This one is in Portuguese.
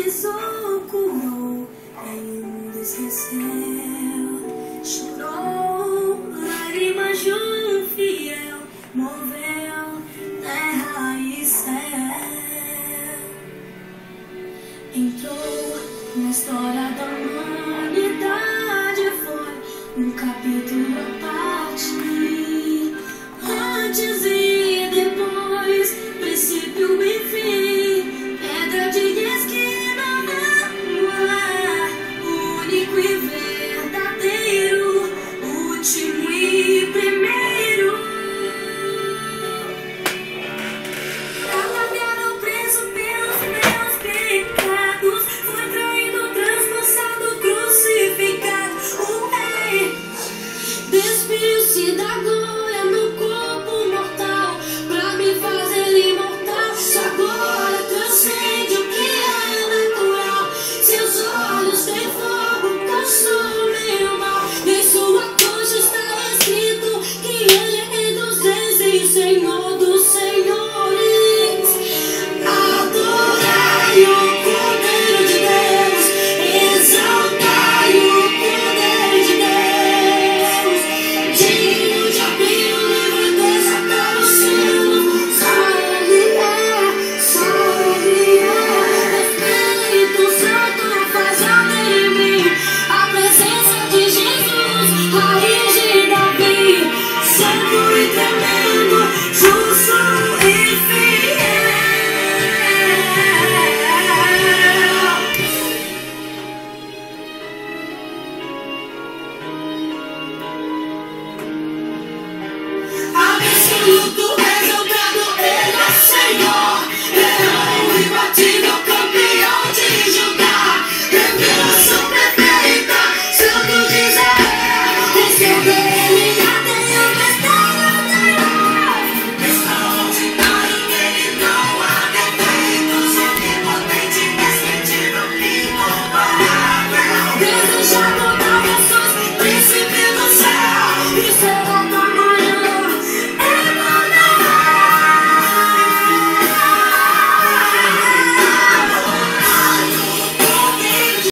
pisou, curou, em um esqueceu, chorou, lágrimas de um fiel, moveu terra e céu. Entrou na história da humanidade, foi um capítulo à parte, antes e